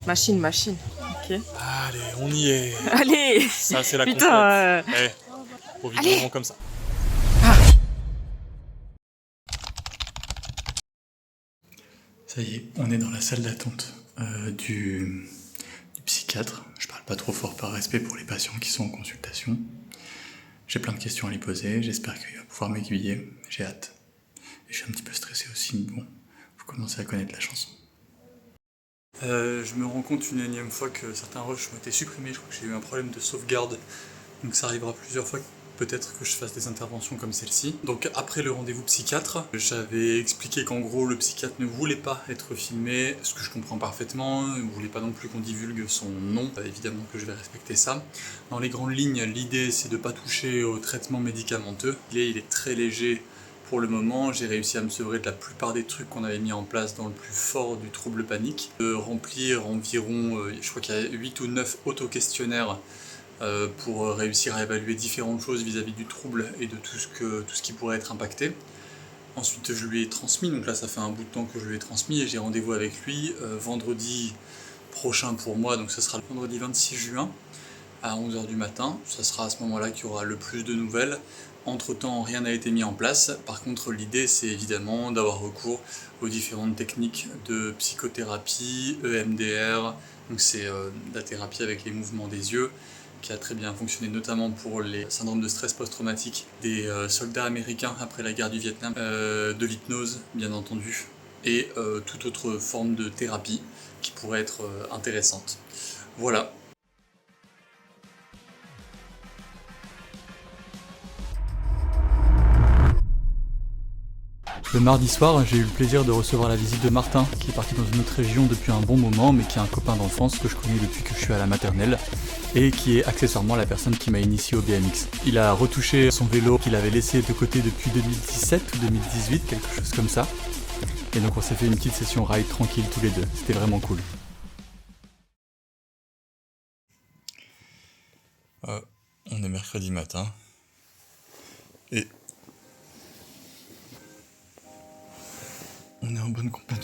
Machine, machine. Ok. Allez, on y est. Allez. Ça, c'est la Putain. complète. Profite Allez. vraiment comme ça. Ça y est, on est dans la salle d'attente du psychiatre. Je parle pas trop fort par respect pour les patients qui sont en consultation. J'ai plein de questions à lui poser, j'espère qu'il va pouvoir m'aiguiller, j'ai hâte. Et je suis un petit peu stressé aussi, mais bon, vous commencez à connaître la chanson. Je me rends compte une énième fois que certains rushs ont été supprimés, je crois que j'ai eu un problème de sauvegarde, donc ça arrivera plusieurs fois peut-être que je fasse des interventions comme celle-ci. Donc après le rendez-vous psychiatre, j'avais expliqué qu'en gros le psychiatre ne voulait pas être filmé, ce que je comprends parfaitement, il ne voulait pas non plus qu'on divulgue son nom, évidemment que je vais respecter ça. Dans les grandes lignes, l'idée c'est de ne pas toucher au traitement médicamenteux. Il est très léger pour le moment, j'ai réussi à me sevrer de la plupart des trucs qu'on avait mis en place dans le plus fort du trouble panique. De remplir environ, je crois qu'il y a 8 ou 9 auto-questionnaires pour réussir à évaluer différentes choses vis-à-vis du trouble et de tout ce qui pourrait être impacté. Ensuite je lui ai transmis, donc là ça fait un bout de temps que je lui ai transmis et j'ai rendez-vous avec lui vendredi prochain pour moi, donc ce sera le vendredi 26 juin à 11h du matin. Ça sera à ce moment-là qu'il y aura le plus de nouvelles. Entre-temps, rien n'a été mis en place. Par contre, l'idée, c'est évidemment d'avoir recours aux différentes techniques de psychothérapie, EMDR, donc c'est la thérapie avec les mouvements des yeux, qui a très bien fonctionné notamment pour les syndromes de stress post-traumatique des soldats américains après la guerre du Vietnam, de l'hypnose bien entendu, et toute autre forme de thérapie qui pourrait être intéressante. Voilà. Le mardi soir, j'ai eu le plaisir de recevoir la visite de Martin, qui est parti dans une autre région depuis un bon moment, mais qui est un copain d'enfance que je connais depuis que je suis à la maternelle, et qui est accessoirement la personne qui m'a initié au BMX. Il a retouché son vélo qu'il avait laissé de côté depuis 2017 ou 2018, quelque chose comme ça. Et donc on s'est fait une petite session ride tranquille tous les deux, c'était vraiment cool. On est mercredi matin, et on est en bonne compagnie.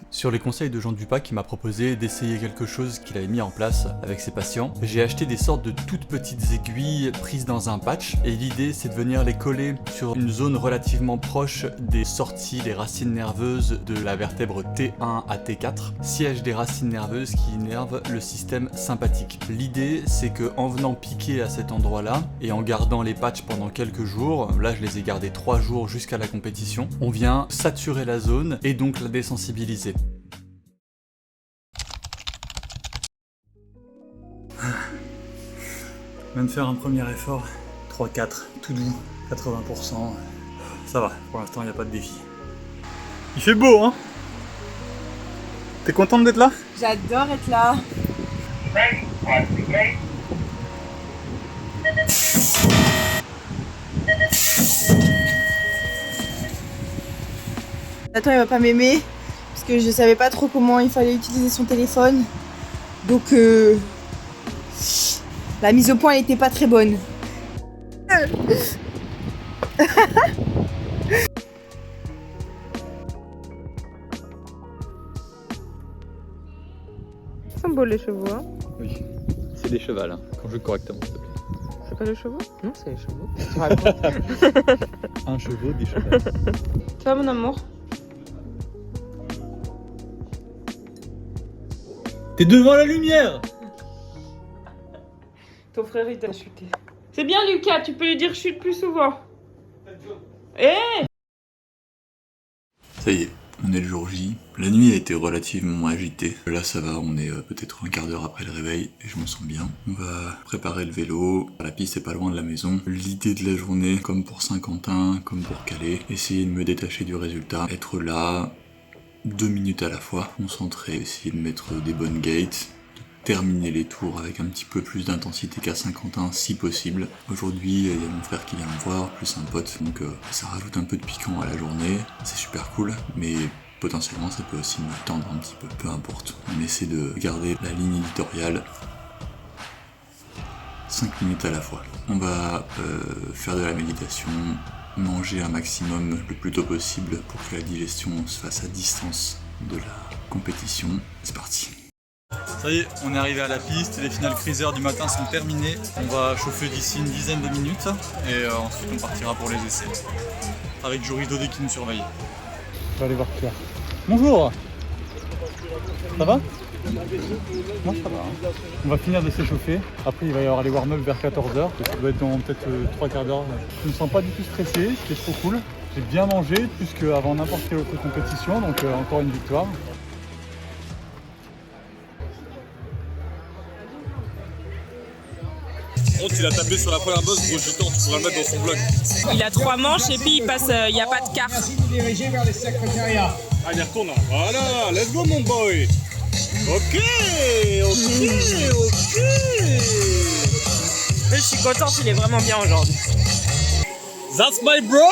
Sur les conseils de Jean Dupas qui m'a proposé d'essayer quelque chose qu'il avait mis en place avec ses patients, j'ai acheté des sortes de toutes petites aiguilles prises dans un patch, et l'idée c'est de venir les coller sur une zone relativement proche des sorties des racines nerveuses de la vertèbre T1 à T4, siège des racines nerveuses qui innervent le système sympathique. L'idée c'est que en venant piquer à cet endroit-là et en gardant les patchs pendant quelques jours, là je les ai gardés 3 jours jusqu'à la compétition, on vient saturer la zone et donc la désensibiliser. Je viens de faire un premier effort, 3-4, tout doux, 80%. Ça va, pour l'instant il n'y a pas de défi. Il fait beau, hein? T'es contente d'être là? J'adore être là. Attends, il va pas m'aimer parce que je savais pas trop comment il fallait utiliser son téléphone. Donc la mise au point elle était pas très bonne. Ils sont beaux les chevaux, hein? Oui, c'est des chevals, hein. Conjugue correctement s'il te plaît. C'est pas les chevaux? Non, c'est les chevaux. Tu racontes. Un chevaux, des chevals. Tu vois mon amour? T'es devant la lumière! Ton frère il t'a chuté. C'est bien Lucas, tu peux lui dire chute plus souvent. Eh! Ça y est, on est le jour J. La nuit a été relativement agitée. Là ça va, on est peut-être un quart d'heure après le réveil et je me sens bien. On va préparer le vélo. La piste est pas loin de la maison. L'idée de la journée, comme pour Saint-Quentin, comme pour Calais, essayer de me détacher du résultat, être là 2 minutes à la fois, concentré, essayer de mettre des bonnes gates, de terminer les tours avec un petit peu plus d'intensité qu'à Saint-Quentin si possible. Aujourd'hui, il y a mon frère qui vient me voir, plus un pote, donc ça rajoute un peu de piquant à la journée, c'est super cool, mais potentiellement ça peut aussi me tendre un petit peu, peu importe. On essaie de garder la ligne éditoriale 5 minutes à la fois. On va faire de la méditation, manger un maximum le plus tôt possible pour que la digestion se fasse à distance de la compétition. C'est parti. Ça y est, on est arrivé à la piste, les finales cruisers du matin sont terminées. On va chauffer d'ici une dizaine de minutes et ensuite on partira pour les essais. Avec Joris Daudet qui nous surveille. Je vais aller voir Pierre. Bonjour. Ça va? Moi ça va. Hein. On va finir de s'échauffer. Après il va y avoir les warm-up vers 14h. Ça doit être dans peut-être 3 quarts d'heure. Je ne me sens pas du tout stressé, c'était trop cool. J'ai bien mangé plus qu'avant n'importe quelle autre compétition, donc encore une victoire. Il a tapé sur la première bosse, gros jeton, tu pourras le mettre dans son blog. Il a 3 manches et puis il passe, il n'y a pas de carte. Allez, il retourne. Voilà, let's go mon boy. Ok. Mais je suis contente, il est vraiment bien aujourd'hui. That's my bro.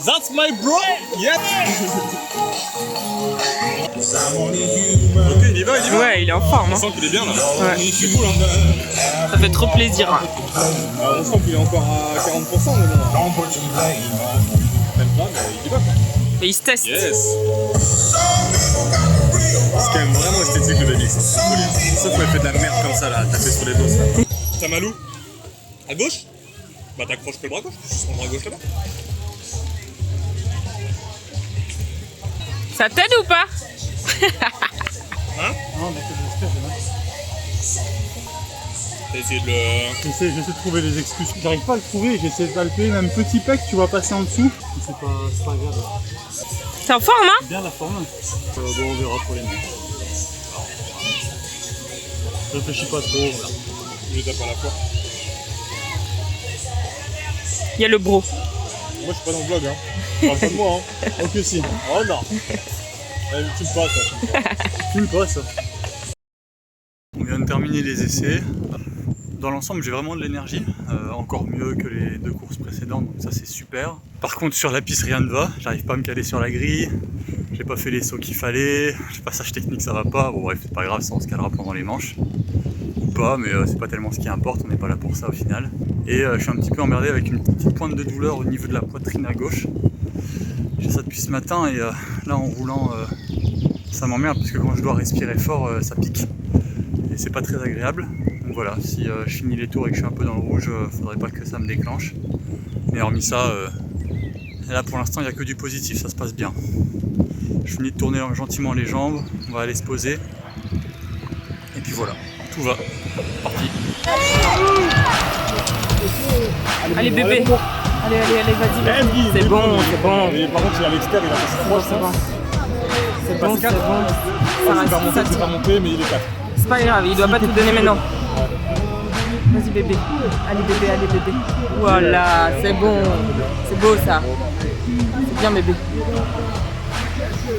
That's my bro. Yeah. Ok, il y va. Ouais, il est en forme. On Hein. sent qu'il est bien là. Ouais. C'est cool hein. Ça fait trop plaisir. Hein. On sent qu'il est encore à 40%, mais bon. Même pas, mais il y va. Et il se teste. Yes. C'est quand même vraiment esthétique le baby. Sauf qu'elle fait de la merde comme ça là, taper sur les bosses là. T'as Malou? À gauche? Bah t'accroches que le bras gauche, juste ton bras gauche là-bas. Ça t'aide ou pas? Hein? Non, mais j'espère, T'as essayé de le... J'essaie de trouver des excuses. J'arrive pas à le trouver, j'essaie de palper, même petit pec, tu vois passer en dessous. C'est pas agréable. T'es en forme, hein? Bien la forme. Bon, on verra pour les mains. Je réfléchis pas trop. Voilà. Je les tape à la fois. Il y a le bro. Moi je suis pas dans le vlog hein. Parle pas de moi hein. Ok si. Oh non. Allez, tu me passes. Tu me passes. On vient de terminer les essais. Dans l'ensemble, j'ai vraiment de l'énergie, encore mieux que les 2 courses précédentes, donc ça c'est super. Par contre, sur la piste, rien ne va, j'arrive pas à me caler sur la grille, j'ai pas fait les sauts qu'il fallait, le passage technique ça va pas, bon bref, c'est pas grave, ça on se calera pendant les manches. Ou pas, mais c'est pas tellement ce qui importe, on n'est pas là pour ça au final. Et je suis un petit peu emmerdé avec une petite pointe de douleur au niveau de la poitrine à gauche. J'ai ça depuis ce matin et là en roulant, ça m'emmerde parce que quand je dois respirer fort, ça pique. Et c'est pas très agréable. Donc voilà, si je finis les tours et que je suis un peu dans le rouge, faudrait pas que ça me déclenche. Mais hormis ça, là pour l'instant il n'y a que du positif, ça se passe bien. Je finis de tourner gentiment les jambes, on va aller se poser. Et puis voilà, tout va. Parti. Allez bébé. Allez, vas-y. C'est bon, c'est bon. Et par contre il est à l'extérieur, il a passé froid je pense. C'est bon, c'est bon. Ça C'est pas monté mais il est 4. C'est pas grave, il doit pas tout donner maintenant. Vas-y bébé. Allez bébé. Voilà, c'est bon. C'est beau ça. C'est bien bébé.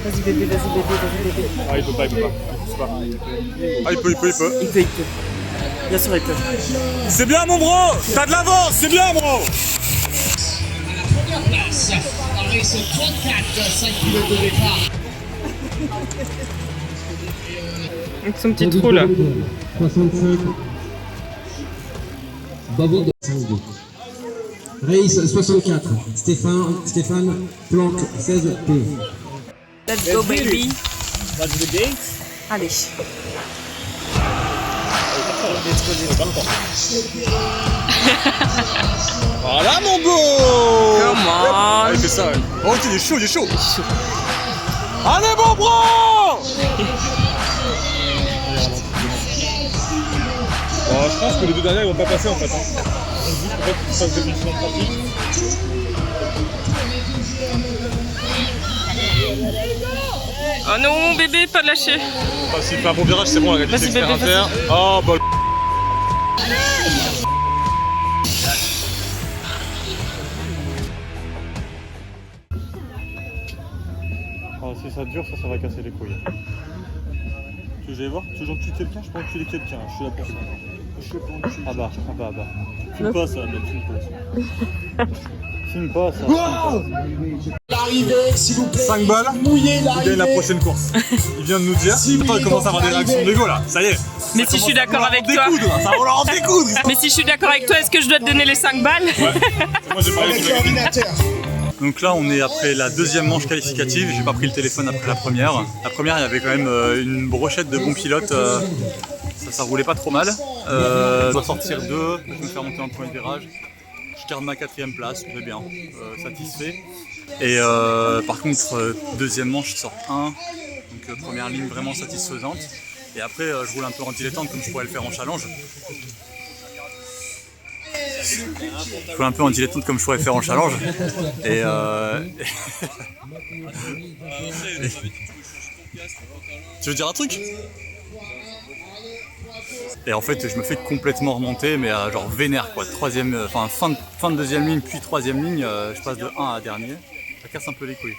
Vas-y bébé. Ah il peut pas. Ah il peut. Il peut. Bien sûr il peut. C'est bien mon bro. T'as de l'avance, c'est bien bro. Avec ce 34, 5 km de départ. Avec son petit trou là. 65. David Sango. Race 64. Stéphane Planck 16 P. Let's go baby. That's the gate. Allez. Voilà mon beau. Come on. Allez fais ça ouais. Oh il est chaud. Allez mon bro. Bon, je pense que les 2 derniers ils vont pas passer en fait. Hein. Donc juste peut-être qu'ils fassent des missions pratiques. Oh non bébé, pas de lâcher. Ah, s'il fait un bon virage c'est bon, la Vas-y, qualité bébé, extérieure. Oh bol. Oh, si ça dure, ça va casser les couilles. Tu veux que j'aille voir? Tu veux que j'encule quelqu'un? Je peux enculer quelqu'un, je suis là pour ça. Ah bah. Filme pas ça, mec, filme pas ça. L'arrivée, s'il vous plaît. 5 balles, Mouillez il gagne la prochaine course. Il vient de nous dire. Attends, il commence à avoir des réactions d'ego là, ça y est. Mais si je suis d'accord avec toi. Ça va leur en découdre. Mais si je suis d'accord avec toi, est-ce que je dois te donner les 5 balles? Ouais. Moi j'ai parlé sur la Donc là on est après la deuxième manche qualificative, j'ai pas pris le téléphone après la première. La première il y avait quand même une brochette de bons pilotes, ça roulait pas trop mal. Je dois sortir 2, je vais me faire monter en premier virage. Je garde ma 4e place, très bien, satisfait. Et par contre deuxième manche je sors 1, donc première ligne vraiment satisfaisante. Et après je roule un peu en dilettante comme je pourrais le faire en challenge. Je roule un peu en dilettante comme je pourrais faire en challenge. Et tu veux dire un truc? Et en fait je me fais complètement remonter, mais genre vénère quoi. Troisième, enfin fin de deuxième ligne puis troisième ligne, je passe de 1 à dernier. Ça casse un peu les couilles.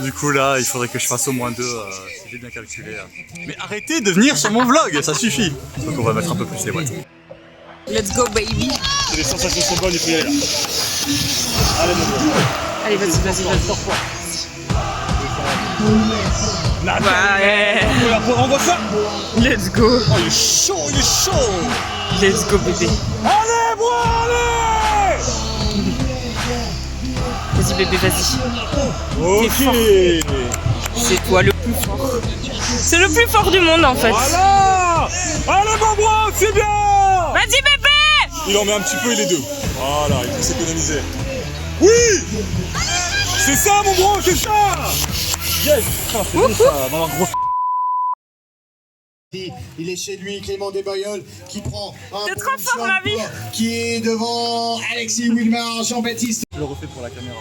Du coup là il faudrait que je fasse au moins 2 si j'ai bien calculé. Mais arrêtez de venir sur mon vlog, ça suffit. Donc on va mettre un peu plus les watts. Let's go baby. Les sensations sont bonnes, il faut y aller là. Allez mon gars. Allez vas-y. Là, Ouais. renvoie ça. Let's go. Oh il est chaud. Let's go bébé. Allez moi, allez. Vas-y bébé, vas-y. Ok. C'est toi le plus fort. C'est le plus fort du monde en fait. Voilà. Allez mon bro, c'est bien. Vas-y bébé. Il en met un petit peu et les deux. Voilà, il faut s'économiser. Oui. C'est ça mon bro, c'est ça. Yes. Putain, c'est bon ça, dans la grosse. Il est chez lui, Clément Desboyolles, qui prend un T'es trop fort, ma vie. qui est devant Alexis Wilmar, Jean-Baptiste. Je le refais pour la caméra.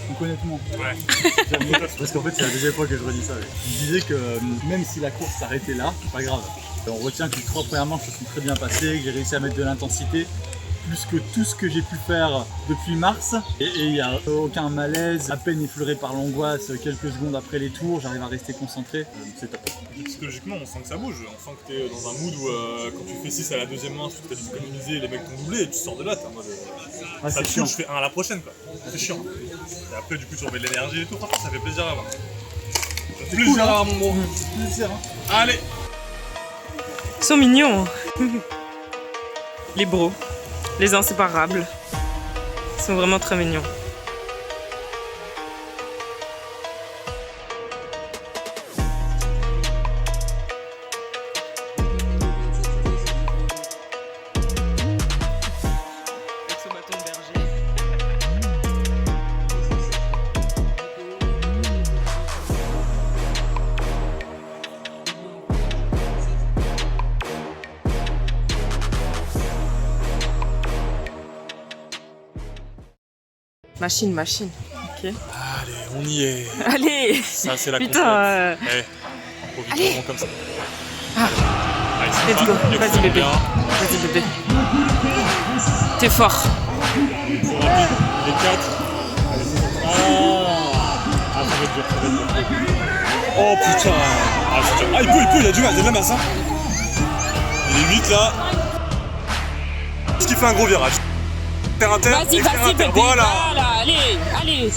Donc honnêtement, Ouais. parce qu'en fait c'est la deuxième fois que je redis ça. Je disais que même si la course s'arrêtait là, c'est pas grave. On retient que les 3 premières manches se sont très bien passées, que j'ai réussi à mettre de l'intensité, plus que tout ce que j'ai pu faire depuis mars. Et il n'y a aucun malaise, à peine effleuré par l'angoisse, quelques secondes après les tours, j'arrive à rester concentré. C'est top. Psychologiquement, on sent que ça bouge. On sent que t'es dans un mood où quand tu fais 6 à la deuxième manche, tu te fais économiser, les mecs t'ont doublé et tu sors de là. T'es en mode. Ah, ça c'est te chiant. touche, je fais 1 à la prochaine quoi. C'est chiant. Et après, du coup, tu remets de l'énergie et tout. Franchement, ça fait plaisir à voir. Ça fait plaisir à voir mon bro. Plaisir, hein. Allez. Ils sont mignons. Les bros, les inséparables. Ils sont vraiment très mignons. Avec ce bâton de berger. Machine. Ok. Allez, on y est. Allez. Ça, c'est la Putain. compète. On profite Allez. vraiment comme ça. Ah. Allez, c'est Let's pas- go. il y a Vas-y que bébé. bien. Vas-y bébé. T'es fort. Faut rapide. Les 4. Allez, c'est bon. Ah, ça va être dur. Oh putain. Ah, c'est dur. Ah, il a du mal, il a de la masse. Hein. Il est 8 là. Ce qui fait un gros virage. Terre à terre. Vas-y, extérieur à vas-y terre. bébé. Voilà. Allez.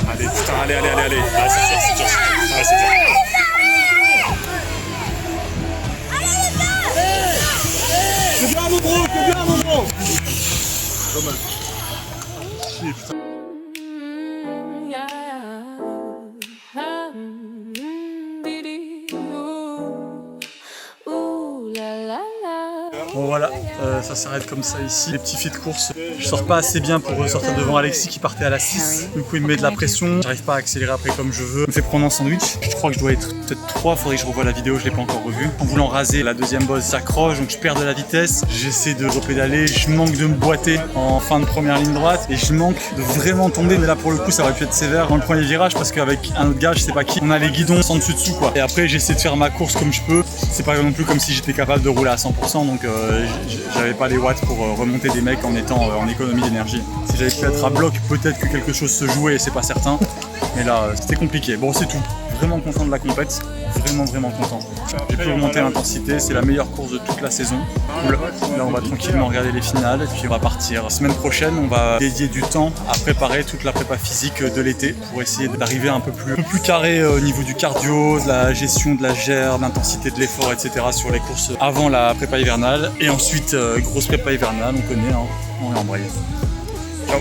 Allez, putain, allez. Ah, c'est dur. Ah, c'est dur. C'est bien mon bro. Dommage. Chier, putain. Bon voilà, ça s'arrête comme ça ici. Les petits filles de course, je sors pas assez bien pour sortir devant Alexis qui partait à la 6. Du coup il me met de la pression, j'arrive pas à accélérer après comme je veux. Il me fait prendre un sandwich. Je crois que je dois être peut-être 3, faudrait que je revoie la vidéo, je l'ai pas encore revue. En voulant raser, la deuxième bosse s'accroche, donc je perds de la vitesse. J'essaie de repédaler, je manque de me boiter en fin de première ligne droite et je manque de vraiment tomber. Mais là pour le coup ça aurait pu être sévère dans le premier virage parce qu'avec un autre gars, je sais pas qui, on a les guidons sans dessus dessous quoi. Et après j'essaie de faire ma course comme je peux. C'est pas non plus comme si j'étais capable de rouler à 100%, donc j'avais pas les watts pour remonter des mecs en étant en économie d'énergie. Si j'avais pu être à bloc, peut-être que quelque chose se jouait, c'est pas certain. Mais là, c'était compliqué. Bon, c'est tout. Vraiment content de la compète. Vraiment content. J'ai pu remonter l'intensité. C'est la meilleure course de toute la saison. Cool. Là, on va tranquillement regarder les finales et puis on va partir. La semaine prochaine, on va dédier du temps à préparer toute la prépa physique de l'été pour essayer d'arriver un peu plus carré au niveau du cardio, de la gestion de la gère, de l'intensité de l'effort, etc. sur les courses avant la prépa hivernale. Et ensuite, grosse prépa hivernale, on connaît, hein, on est embrayé. Ciao.